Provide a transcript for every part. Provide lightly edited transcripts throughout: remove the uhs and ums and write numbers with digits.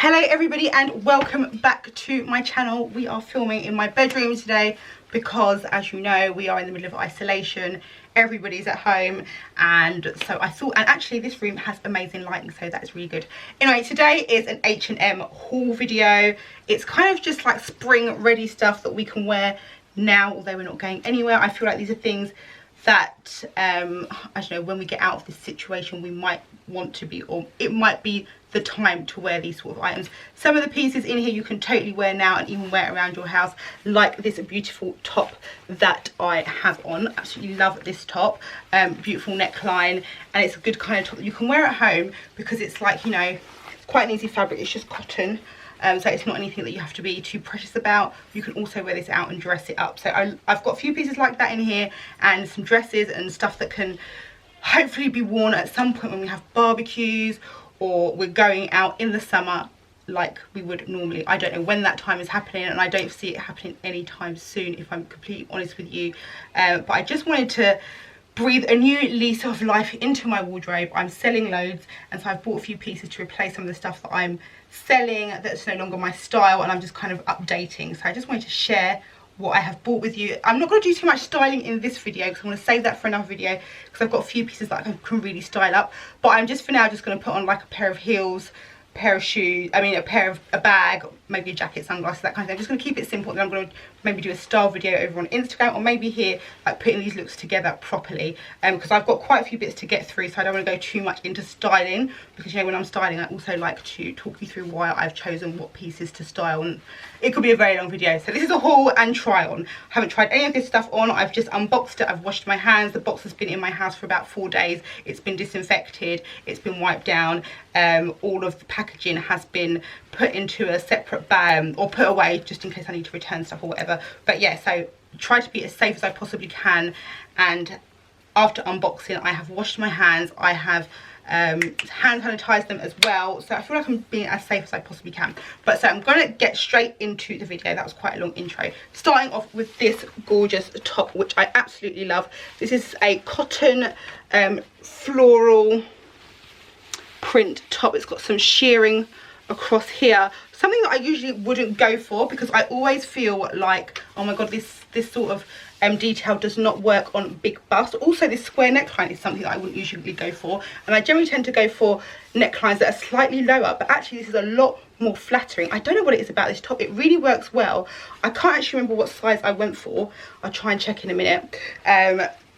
Hello everybody and welcome back to my channel. We are filming in my bedroom today because, as you know, we are in the middle of isolation. Everybody's at home, and so I thought, and actually this room has amazing lighting, so that's really good. Anyway, today is an H&M haul video. It's kind of just like spring ready stuff that we can wear now, although we're not going anywhere. I feel like these are things that I don't know, when we get out of this situation we might want to be, or it might be the time to wear these sort of items. Some of the pieces in here you can totally wear now and even wear around your house, like this beautiful top that I have on. Absolutely love this top. Beautiful neckline, and it's a good kind of top that you can wear at home because it's like, you know, it's quite an easy fabric. It's just cotton. So it's not anything that you have to be too precious about. You can also wear this out and dress it up. So I've got a few pieces like that in here, and some dresses and stuff that can hopefully be worn at some point when we have barbecues or we're going out in the summer like we would normally. I don't know when that time is happening, and I don't see it happening anytime soon, if I'm completely honest with you. But I just wanted to breathe a new lease of life into my wardrobe. I'm selling loads, and so I've bought a few pieces to replace some of the stuff that I'm selling that's no longer my style, and I'm just kind of updating. So I just wanted to share what I have bought with you. I'm not going to do too much styling in this video because I want to save that for another video, because I've got a few pieces that I can really style up. But I'm just, for now, just going to put on like a pair of heels, pair of shoes, a bag, maybe a jacket, sunglasses, that kind of thing. I'm just going to keep it simple. Then I'm going to maybe do a style video over on Instagram, or maybe here, like putting these looks together properly, because I've got quite a few bits to get through, so I don't want to go too much into styling, because, you know, when I'm styling I also like to talk you through why I've chosen what pieces to style, and it could be a very long video. So this is a haul and try on. I haven't tried any of this stuff on. I've just unboxed it. I've washed my hands. The box has been in my house for about 4 days. It's been disinfected, it's been wiped down. All of the packaging has been put into a separate bag, or put away just in case I need to return stuff or whatever. But yeah, so try to be as safe as I possibly can. And after unboxing, I have washed my hands. I have hand sanitized them as well, so I feel like I'm being as safe as I possibly can. But so I'm gonna get straight into the video. That was quite a long intro. Starting off with this gorgeous top, which I absolutely love. This is a cotton floral print top. It's got some shearing across here, something that I usually wouldn't go for, because I always feel like, oh my god, this sort of detail does not work on big bust. Also, this square neckline is something that I wouldn't usually go for, and I generally tend to go for necklines that are slightly lower, but actually this is a lot more flattering. I don't know what it is about this top. It really works well. I can't actually remember what size I went for. I'll try and check in a minute.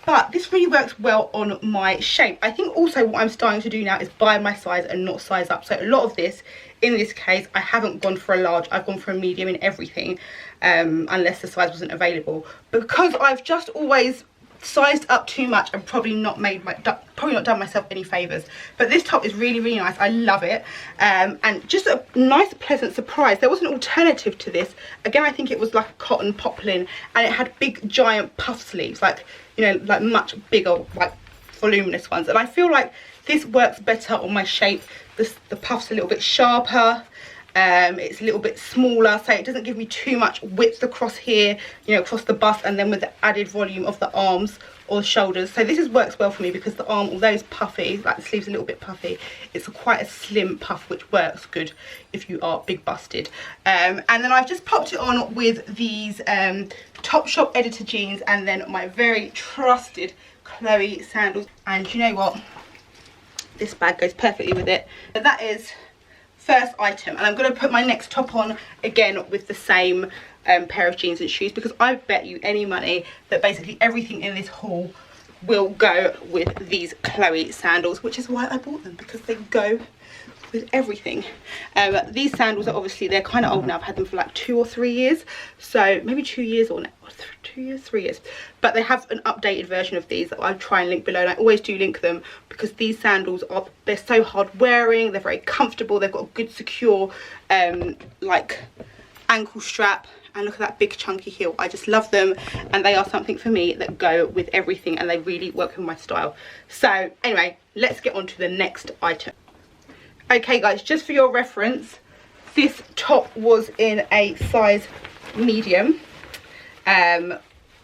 But this really works well on my shape. I think also what I'm starting to do now is buy my size and not size up. So a lot of this, in this case, I haven't gone for a large. I've gone for a medium in everything, unless the size wasn't available. Because I've just always sized up too much and probably not done myself any favors. But this top is really, really nice. I love it. And just a nice, pleasant surprise. There was an alternative to this. Again, I think it was like a cotton poplin, and it had big, giant puff sleeves, like, you know, like much bigger, like voluminous ones. And I feel like this works better on my shape. The puff's a little bit sharper. It's a little bit smaller, so it doesn't give me too much width across here, you know, across the bust, and then with the added volume of the arms or the shoulders. So this works well for me, because the arm, although it's puffy, like the sleeve's a little bit puffy, it's quite a slim puff, which works good if you are big busted. And then I've just popped it on with these Topshop Editor jeans, and then my very trusted Chloe sandals. And you know what? This bag goes perfectly with it. So that is first item, and I'm going to put my next top on again with the same pair of jeans and shoes, because I bet you any money that basically everything in this haul will go with these Chloe sandals, which is why I bought them, because they go with everything. These sandals are obviously, they're kind of old now. I've had them for like 2 or 3 years, so maybe 2 years, or 2 years, 3 years. But they have an updated version of these that I'll try and link below, and I always do link them, because these sandals are, they're so hard wearing, they're very comfortable, they've got a good secure like ankle strap, and look at that big chunky heel. I just love them, and they are something for me that go with everything, and they really work with my style. So anyway, let's get on to the next item. Okay guys, just for your reference, this top was in a size medium,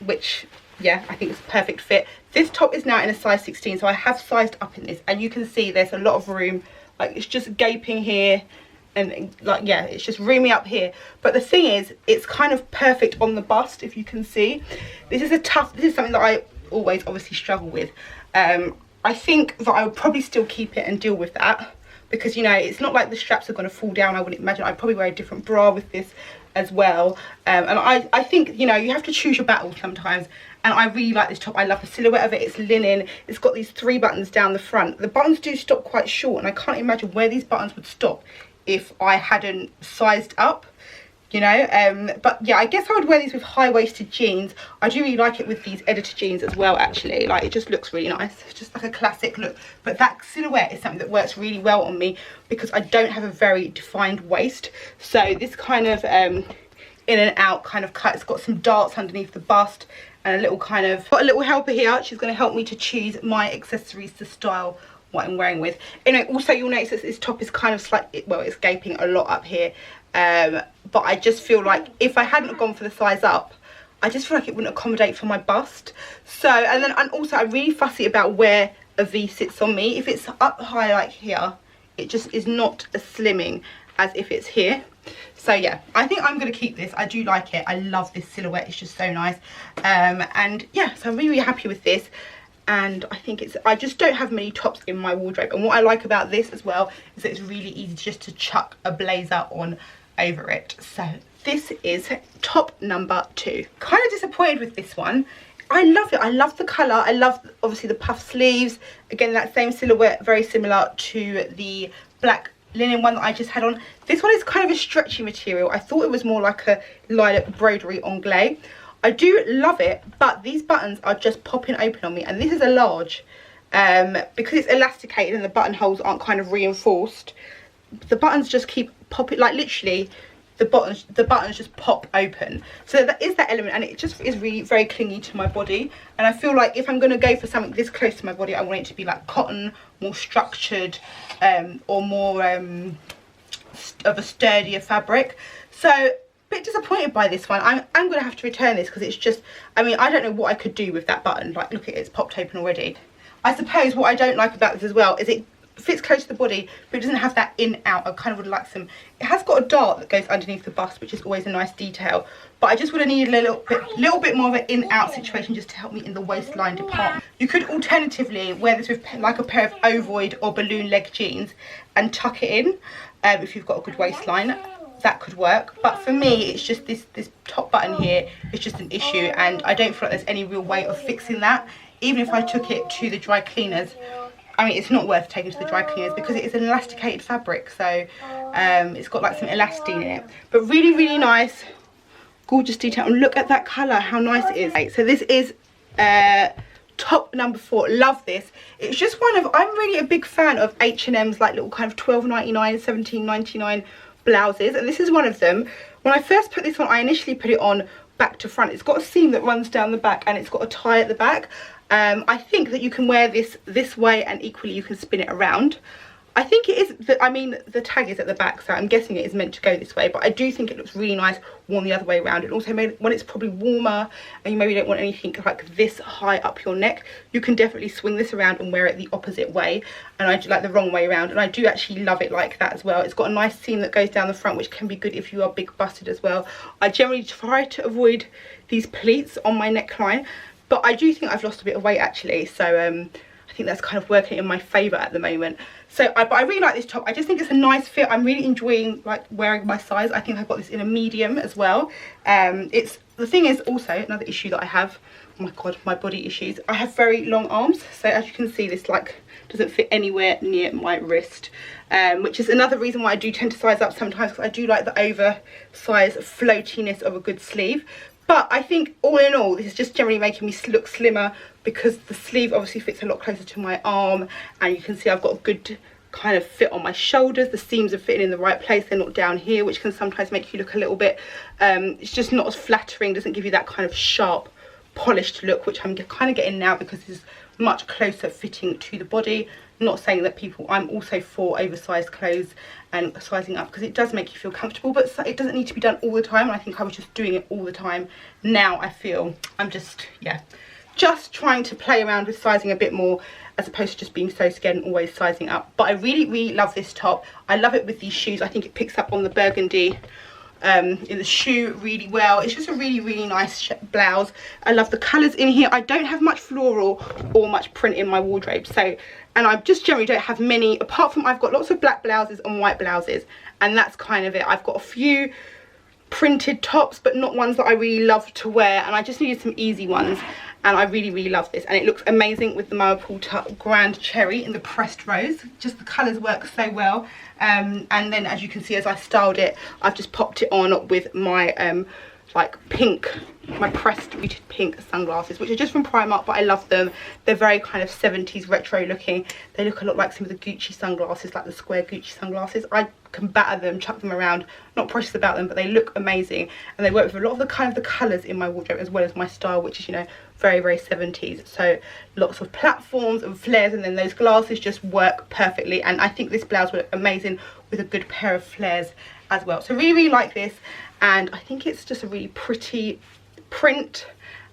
which, yeah, I think it's a perfect fit. This top is now in a size 16, so I have sized up in this, and you can see there's a lot of room. Like, it's just gaping here, and like, yeah, it's just roomy up here. But the thing is, it's kind of perfect on the bust, if you can see. This is something that I always obviously struggle with. I think that I would probably still keep it and deal with that, because, you know, it's not like the straps are going to fall down. I wouldn't imagine. I'd probably wear a different bra with this as well. And I think, you know, you have to choose your battles sometimes. And I really like this top. I love the silhouette of it. It's linen. It's got these 3 buttons down the front. The buttons do stop quite short, and I can't imagine where these buttons would stop if I hadn't sized up, you know. But yeah, I guess I would wear these with high-waisted jeans. I do really like it with these editor jeans as well, actually. Like, it just looks really nice. It's just like a classic look. But that silhouette is something that works really well on me because I don't have a very defined waist. So this kind of in and out kind of cut. It's got some darts underneath the bust and a little kind of, got a little helper here. She's going to help me to choose my accessories to style what I'm wearing with. Anyway, also you'll notice that this top is kind of slightly, well, it's gaping a lot up here. But I just feel like if I hadn't gone for the size up, I just feel like it wouldn't accommodate for my bust. So, and also I'm really fussy about where a V sits on me. If it's up high like here, it just is not as slimming as if it's here. So yeah, I think I'm going to keep this. I do like it. I love this silhouette. It's just so nice. And yeah, so I'm really, really happy with this. And I think it's, I just don't have many tops in my wardrobe. And what I like about this as well is that it's really easy just to chuck a blazer on over it. So this is top number 2. Kind of disappointed with this one. I love it. I love the colour. I love, obviously, the puff sleeves. Again, that same silhouette, very similar to the black linen one that I just had on. This one is kind of a stretchy material. I thought it was more like a lilac broderie anglais. I do love it, but these buttons are just popping open on me, and this is a large. Because it's elasticated and the buttonholes aren't kind of reinforced, the buttons just keep popping, like literally the buttons just pop open. So that is that element, and it just is really very clingy to my body. And I feel like if I'm going to go for something this close to my body, I want it to be like cotton, more structured, or more of a sturdier fabric. So bit disappointed by this one. I'm going to have to return this because it's just, I mean, I don't know what I could do with that button. Like, look at it, it's popped open already. I suppose what I don't like about this as well is it fits close to the body, but it doesn't have that in out. I kind of would like some, it has got a dart that goes underneath the bust, which is always a nice detail, but I just would have needed a little bit more of an in out situation just to help me in the waistline department. You could alternatively wear this with like a pair of ovoid or balloon leg jeans and tuck it in if you've got a good waistline. That could work, but for me it's just this top button here is just an issue, and I don't feel like there's any real way of fixing that. Even if I took it to the dry cleaners, I mean, it's not worth taking to the dry cleaners because it is an elasticated fabric, so it's got like some elastine in it. But really, really nice, gorgeous detail, and look at that colour, how nice it is. Right, so this is top number 4. Love this. It's just one of, I'm really a big fan of H&M's like little kind of £12.99, £17.99 blouses, and this is one of them. When I first put this on, I initially put it on back to front. It's got a seam that runs down the back, and it's got a tie at the back. I think that you can wear this way, and equally you can spin it around. I think it is, I mean, the tag is at the back, so I'm guessing it is meant to go this way, but I do think it looks really nice worn the other way around. And also, when it's probably warmer and you maybe don't want anything like this high up your neck, you can definitely swing this around and wear it the opposite way, and I do like the wrong way around, and I do actually love it like that as well. It's got a nice seam that goes down the front, which can be good if you are big busted as well. I generally try to avoid these pleats on my neckline, but I do think I've lost a bit of weight actually, so I think that's kind of working in my favour at the moment. So but I really like this top. I just think it's a nice fit. I'm really enjoying like wearing my size. I think I've got this in a medium as well. It's, the thing is also another issue that I have, oh my god, my body issues, I have very long arms, so as you can see this like doesn't fit anywhere near my wrist, which is another reason why I do tend to size up sometimes, because I do like the oversized floatiness of a good sleeve. But I think all in all, this is just generally making me look slimmer because the sleeve obviously fits a lot closer to my arm, and you can see I've got a good kind of fit on my shoulders. The seams are fitting in the right place, they're not down here, which can sometimes make you look a little bit, it's just not as flattering, doesn't give you that kind of sharp, polished look, which I'm kind of getting now because it's much closer fitting to the body. Not saying that people, I'm also for oversized clothes and sizing up because it does make you feel comfortable, but it doesn't need to be done all the time, and I think I was just doing it all the time. Now I feel I'm just, yeah, just trying to play around with sizing a bit more, as opposed to just being so scared and always sizing up. But I really love this top. I love it with these shoes. I think it picks up on the burgundy in the shoe really well. It's just a really nice blouse. I love the colours in here. I don't have much floral or much print in my wardrobe, so, and I just generally don't have many, apart from I've got lots of black blouses and white blouses, and that's kind of it. I've got a few printed tops, but not ones that I really love to wear, and I just needed some easy ones, and I really love this, and it looks amazing with the Mama Porter Grand Cherry in the pressed rose. Just the colours work so well. And then, as you can see, as I styled it, I've just popped it on with my like pink, my pressed muted pink sunglasses, which are just from Primark, but I love them. They're very kind of 70s retro looking. They look a lot like some of the Gucci sunglasses, like the square Gucci sunglasses. I can batter them, chuck them around, not precious about them, but they look amazing, and they work with a lot of the kind of the colours in my wardrobe, as well as my style, which is, you know, very 70s. So lots of platforms and flares, and then those glasses just work perfectly, and I think this blouse would look amazing with a good pair of flares as well. So really like this, and I think it's just a really pretty print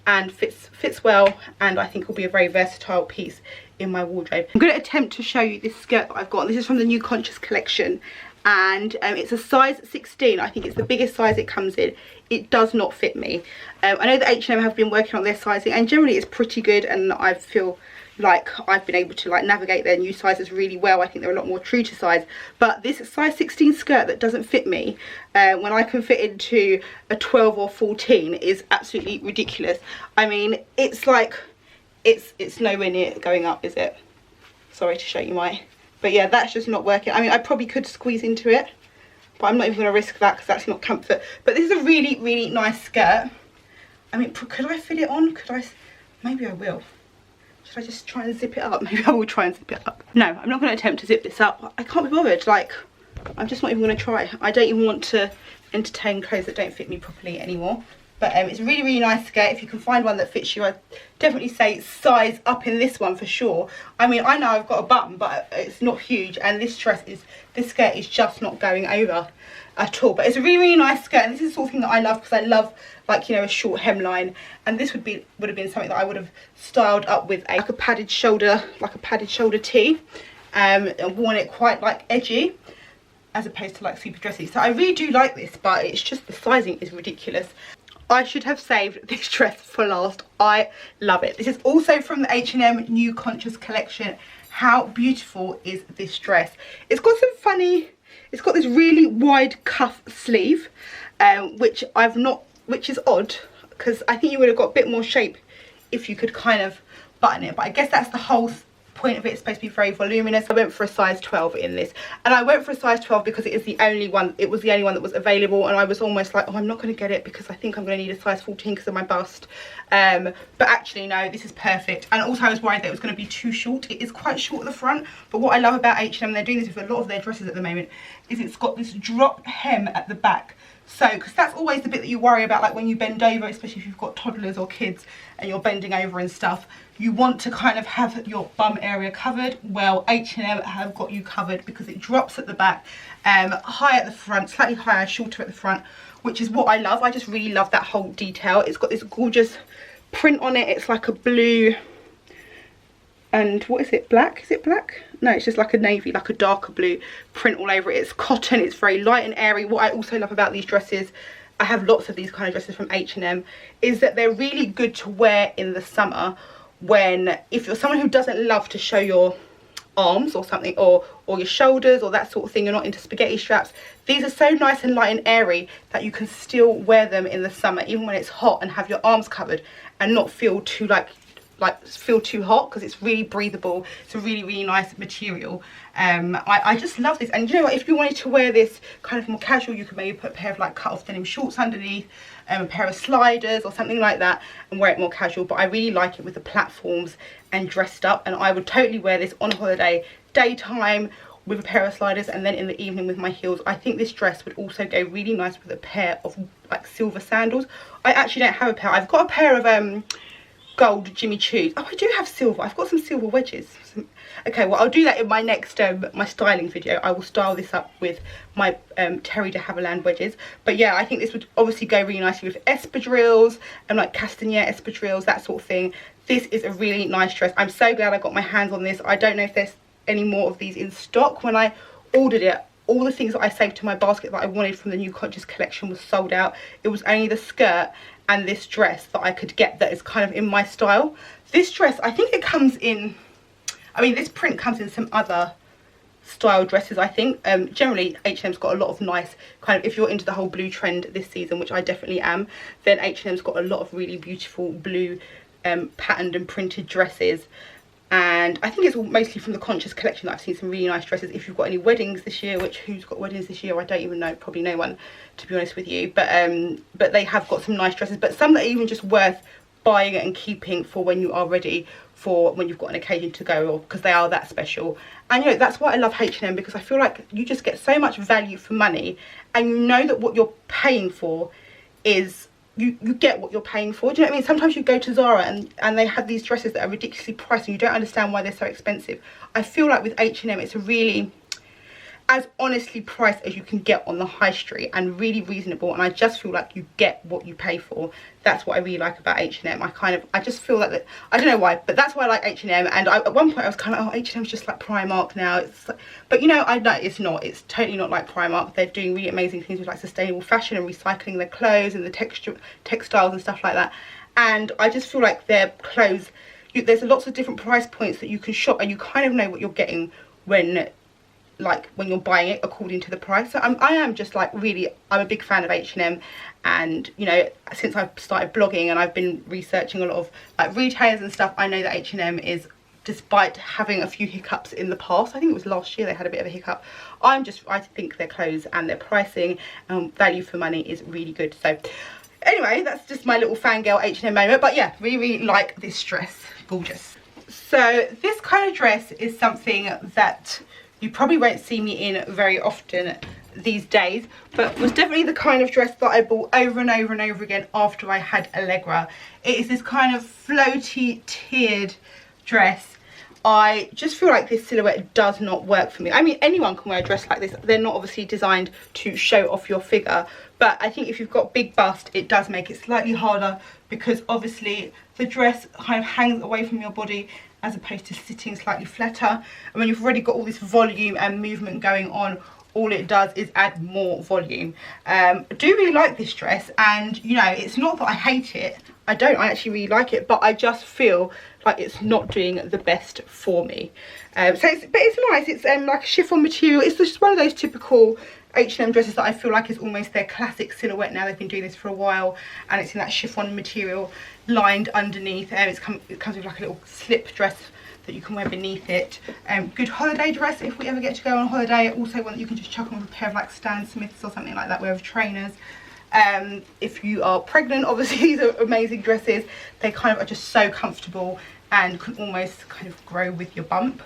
and fits well, and I think will be a very versatile piece in my wardrobe. I'm going to attempt to show you this skirt that I've got. This is from the New Conscious collection, and it's a size 16. I think it's the biggest size it comes in. It does not fit me. I know that H&M have been working on their sizing, and generally it's pretty good, and I feel like I've been able to like navigate their new sizes really well. I think they're a lot more true to size, but this size 16 skirt that doesn't fit me when I can fit into a 12 or 14 is absolutely ridiculous. I mean, it's like it's nowhere near going up, is it? Sorry to show you but yeah, that's just not working. I mean, I probably could squeeze into it, but I'm not even going to risk that because that's not comfort. But this is a really nice skirt. I mean, could I fit it on? Could I? Maybe I will. Should I just try and zip it up? Maybe I will try and zip it up. No, I'm not going to attempt to zip this up. I can't be bothered. Like, I'm just not even going to try. I don't even want to entertain clothes that don't fit me properly anymore. But it's a really nice skirt. If you can find one that fits you, I'd definitely say size up in this one for sure. I mean, I know I've got a bum, but it's not huge, and this skirt is just not going over at all. But it's a really nice skirt, and this is the sort of thing that I love, because I love, like, you know, a short hemline, and this would have been something that I would have styled up with like a padded shoulder tee, and worn it quite like edgy, as opposed to like super dressy. So I really do like this, but it's just the sizing is ridiculous. I should have saved this dress for last. I love it. This is also from the H&M New Conscious collection. How beautiful is this dress? It's got some funny, it's got this really wide cuff sleeve, which is odd, because I think you would have got a bit more shape if you could kind of button it, but I guess that's the whole point of it. It's supposed to be very voluminous. I went for a size 12 in this, and I went for a size 12 because it was the only one that was available, and I was almost like, oh, I'm not going to get it because I think I'm going to need a size 14 because of my bust, but actually no, this is perfect. And also I was worried that it was going to be too short. It is quite short at the front, but what I love about H&M, they're doing this with a lot of their dresses at the moment, is it's got this drop hem at the back. So, because that's always the bit that you worry about, like when you bend over, especially if you've got toddlers or kids and you're bending over and stuff, you want to kind of have your bum area covered. Well, H&M have got you covered because it drops at the back, high at the front, slightly higher, shorter at the front, which is what I love. I just really love that whole detail. It's got this gorgeous print on it. It's like a blue and what is it, black? Is it black? No, it's just like a navy, like a darker blue print all over it. It's cotton, it's very light and airy. What I also love about these dresses, I have lots of these kind of dresses from H&M, is that they're really good to wear in the summer when, if you're someone who doesn't love to show your arms or something, or your shoulders or that sort of thing, you're not into spaghetti straps, these are so nice and light and airy that you can still wear them in the summer, even when it's hot, and have your arms covered and not feel too feel too hot, because it's really breathable. It's a really nice material. I just love this. And you know what, if you wanted to wear this kind of more casual, you could maybe put a pair of like cut off denim shorts underneath, a pair of sliders or something like that, and wear it more casual. But I really like it with the platforms and dressed up, and I would totally wear this on holiday, daytime with a pair of sliders, and then in the evening with my heels. I think this dress would also go really nice with a pair of like silver sandals. I actually don't have a pair. I've got a pair of gold Jimmy Choos. Oh, I do have silver. I've got some silver wedges. Okay, well, I'll do that in my next my styling video. I will style this up with my Terry de Havilland wedges. But yeah, I think this would obviously go really nicely with espadrilles and like castanier espadrilles, that sort of thing. This is a really nice dress. I'm so glad I got my hands on this. I don't know if there's any more of these in stock. When I ordered it, all the things that I saved to my basket that I wanted from the New Conscious collection was sold out. It was only the skirt and this dress that I could get that is kind of in my style. This dress, I think it comes in, I mean, this print comes in some other style dresses, I think. Generally, H&M's got a lot of nice, kind of, if you're into the whole blue trend this season, which I definitely am, then H&M's got a lot of really beautiful blue patterned and printed dresses. And I think it's all mostly from the Conscious collection that I've seen some really nice dresses. If you've got any weddings this year, which who's got weddings this year? I don't even know, probably no one, to be honest with you. But they have got some nice dresses, but some that are even just worth buying and keeping for when you are ready for when you've got an occasion to go, or because they are that special. And you know, that's why I love H&M, because I feel like you just get so much value for money, and you know that what you're paying for is you get what you're paying for. Do you know what I mean? Sometimes you go to Zara and they have these dresses that are ridiculously priced and you don't understand why they're so expensive. I feel like with H&M it's a really as honestly priced as you can get on the high street, and really reasonable, and I just feel like you get what you pay for. That's what I really like about H&M. I just feel like that, I don't know why, but that's why I like H&M. And at one point I was kind of, oh, H&M's just like Primark now. It's like, but you know, I know it's not. It's totally not like Primark. They're doing really amazing things with like sustainable fashion and recycling their clothes and the textiles and stuff like that. And I just feel like their clothes, there's lots of different price points that you can shop, and you kind of know what you're getting when you're buying it according to the price. So I am just like really, I'm a big fan of H&M. And you know, since I've started blogging and I've been researching a lot of like retailers and stuff, I know that H&M is, despite having a few hiccups in the past, I think it was last year they had a bit of a hiccup, I think their clothes and their pricing value for money is really good. So anyway, that's just my little fangirl H&M moment. But yeah, really like this dress. Gorgeous. So this kind of dress is something that you probably won't see me in very often these days, but was definitely the kind of dress that I bought over and over and over again after I had Allegra. It is this kind of floaty, tiered dress. I just feel like this silhouette does not work for me. I mean, anyone can wear a dress like this. They're not obviously designed to show off your figure, but I think if you've got big bust, it does make it slightly harder, because obviously the dress kind of hangs away from your body as opposed to sitting slightly flatter. And when you've already got all this volume and movement going on, all it does is add more volume. I do really like this dress, and you know, it's not that I hate it. I actually really like it, but I just feel like it's not doing the best for me. But it's nice. It's like a chiffon material. It's just one of those typical H&M dresses that I feel like is almost their classic silhouette now. They've been doing this for a while, and it's in that chiffon material lined underneath. It comes with like a little slip dress that you can wear beneath it. Good holiday dress if we ever get to go on holiday. Also one that you can just chuck on with a pair of like Stan Smiths or something like that, with trainers. If you are pregnant, obviously these are amazing dresses. They kind of are just so comfortable and can almost kind of grow with your bump.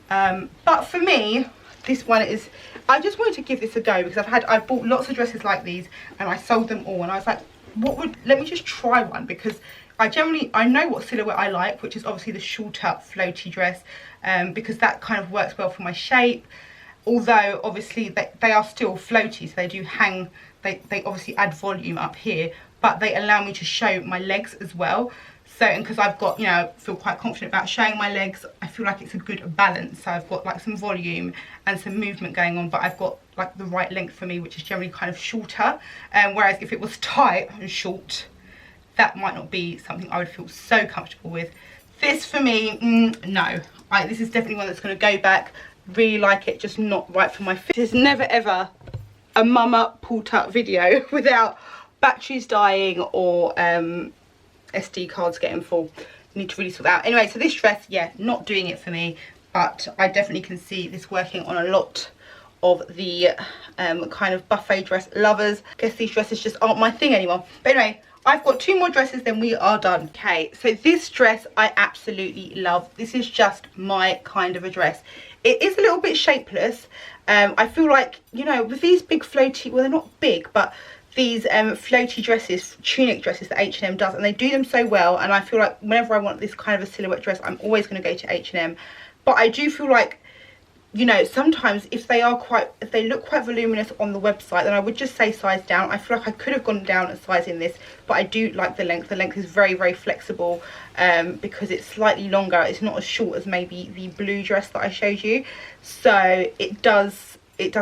But for me, this one is, I just wanted to give this a go, because I've bought lots of dresses like these and I sold them all, and I was like, let me just try one, because I know what silhouette I like, which is obviously the shorter floaty dress, because that kind of works well for my shape. Although obviously they are still floaty, so they do hang, they obviously add volume up here, but they allow me to show my legs as well. So, and because I've got, you know, feel quite confident about showing my legs, I feel like it's a good balance. So I've got like some volume and some movement going on, but I've got like the right length for me, which is generally kind of shorter. Whereas if it was tight and short, that might not be something I would feel so comfortable with. This for me, no. This is definitely one that's going to go back. Really like it, just not right for my fit. There's never ever a mama pull tuck video without batteries dying or SD cards getting full. Need to really sort that out. Anyway, so this dress, yeah, not doing it for me, but I definitely can see this working on a lot of the kind of buffet dress lovers. I guess these dresses just aren't my thing anymore. But anyway, I've got 2 more dresses, then we are done. Okay, so this dress I absolutely love. This is just my kind of a dress. It is a little bit shapeless. I feel like, you know, with these big floaty, well, they're not big, but these floaty dresses, tunic dresses that H&M does, and they do them so well. And I feel like whenever I want this kind of a silhouette dress, I'm always going to go to H&M. But I do feel like, you know, sometimes if they look quite voluminous on the website, then I would just say size down. I feel like I could have gone down a size in this, but I do like the length. The length is very, very flexible, because it's slightly longer. It's not as short as maybe the blue dress that I showed you, so it does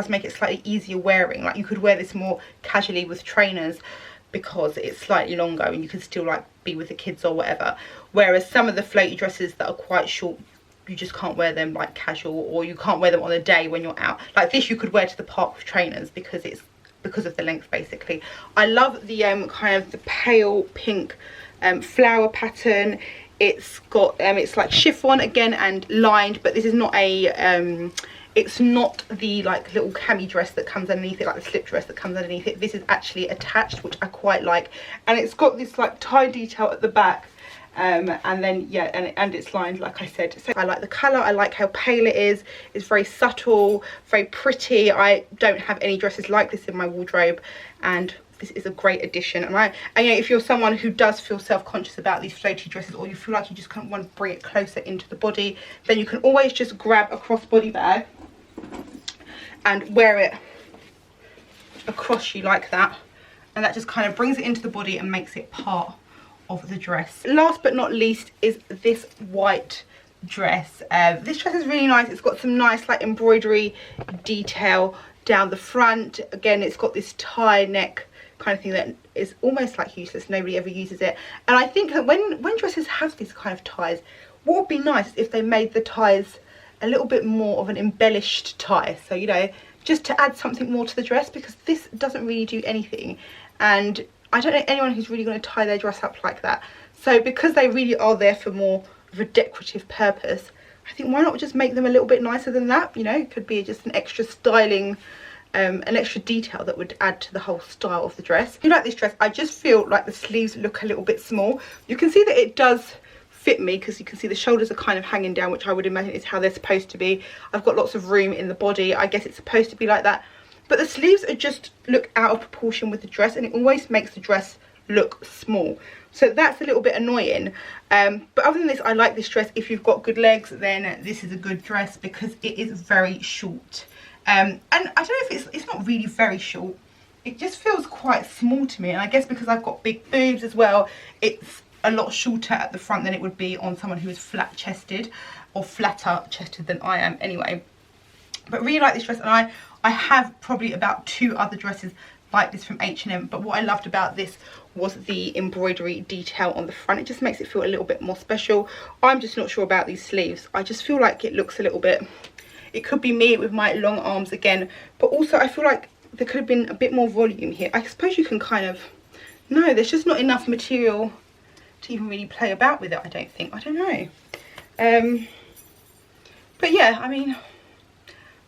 make it slightly easier wearing. Like, you could wear this more casually with trainers because it's slightly longer and you can still like be with the kids or whatever, whereas some of the floaty dresses that are quite short, you just can't wear them like casual, or you can't wear them on a day when you're out. Like this, you could wear to the park with trainers because of the length, basically. I love the kind of the pale pink flower pattern. It's got it's like chiffon again and lined, but this is not a it's not the like little cami dress that comes underneath it, like the slip dress that comes underneath it. This is actually attached, which I quite like, and it's got this like tie detail at the back, and then yeah, and it's lined, like I said. So I like the colour, I like how pale it is. It's very subtle, very pretty. I don't have any dresses like this in my wardrobe, and this is a great addition. And you know, if you're someone who does feel self-conscious about these floaty dresses, or you feel like you just kind of want to bring it closer into the body, then you can always just grab a crossbody bag and wear it across you like that, and that just kind of brings it into the body and makes it part of the dress. Last but not least is this white dress. This dress is really nice. It's got some nice like embroidery detail down the front. Again, it's got this tie neck kind of thing that is almost like useless. Nobody ever uses it, and I think that when dresses have these kind of ties, what would be nice is if they made the ties a little bit more of an embellished tie, so you know, just to add something more to the dress, because this doesn't really do anything, and I don't know anyone who's really going to tie their dress up like that. So because they really are there for more of a decorative purpose, I think why not just make them a little bit nicer than that. You know, it could be just an extra styling, an extra detail that would add to the whole style of the dress. If you like this dress, I just feel like the sleeves look a little bit small. You can see that it does fit me, because you can see the shoulders are kind of hanging down, which I would imagine is how they're supposed to be. I've got lots of room in the body. I guess it's supposed to be like that, but the sleeves are just look out of proportion with the dress, and it always makes the dress look small, so that's a little bit annoying. But other than this, I like this dress. If you've got good legs, then this is a good dress because it is very short, and I don't know if it's not really very short, it just feels quite small to me, and I guess because I've got big boobs as well, it's a lot shorter at the front than it would be on someone who is flat chested, or flatter chested than I am anyway. But really like this dress, and I have probably about 2 other dresses like this from H&M, but what I loved about this was the embroidery detail on the front. It just makes it feel a little bit more special. I'm just not sure about these sleeves. I just feel like it looks a little bit, it could be me with my long arms again, but also I feel like there could have been a bit more volume here. I suppose you can kind of, no, there's just not enough material to even really play about with it, I don't think. I don't know. But yeah, I mean,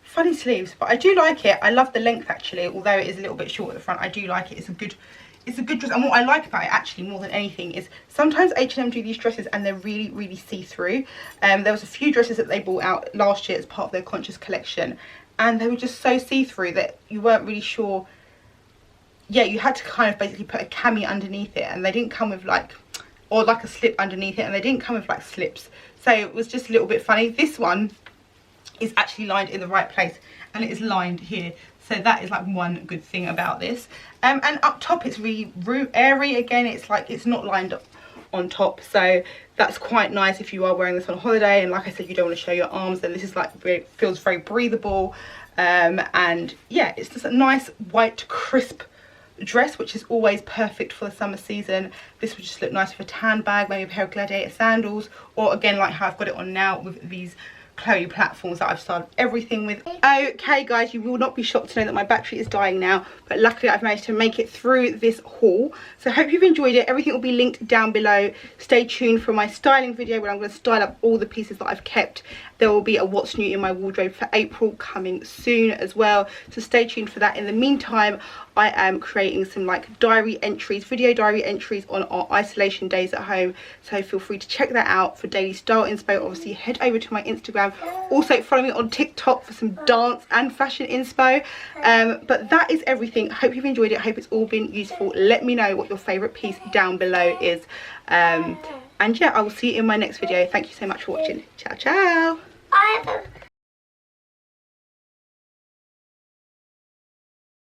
funny sleeves, but I do like it. I love the length actually, although it is a little bit short at the front. I do like it. It's a good dress, and what I like about it actually more than anything is sometimes H&M do these dresses and they're really, really see-through. There was a few dresses that they brought out last year as part of their Conscious collection, and they were just so see-through that you weren't really sure. Yeah, you had to kind of basically put a cami underneath it, and they didn't come with like, or like a slip underneath it, and they didn't come with like slips, so it was just a little bit funny. This one is actually lined in the right place, and it is lined here, so that is like one good thing about this. And up top it's really airy again. It's like it's not lined up on top, so that's quite nice if you are wearing this on holiday, and like I said, you don't want to show your arms, then this is like, it feels very breathable. And yeah, it's just a nice white crisp dress, which is always perfect for the summer season. This would just look nice with a tan bag, maybe a pair of Gladiator sandals, or again like how I've got it on now with these Chloe platforms that I've started everything with. Okay guys, you will not be shocked to know that my battery is dying now, but luckily I've managed to make it through this haul. So I hope you've enjoyed it. Everything will be linked down below. Stay tuned for my styling video where I'm going to style up all the pieces that I've kept. There will be a what's new in my wardrobe for April coming soon as well, so stay tuned for that. In the meantime, I am creating some like diary entries, video diary entries on our isolation days at home, so feel free to check that out for daily style inspo. Obviously head over to my Instagram Instagram. Also follow me on TikTok for some dance and fashion inspo. But that is everything. I hope you've enjoyed it. I hope it's all been useful. Let me know what your favourite piece down below is. And yeah, I will see you in my next video. Thank you so much for watching. Ciao, ciao.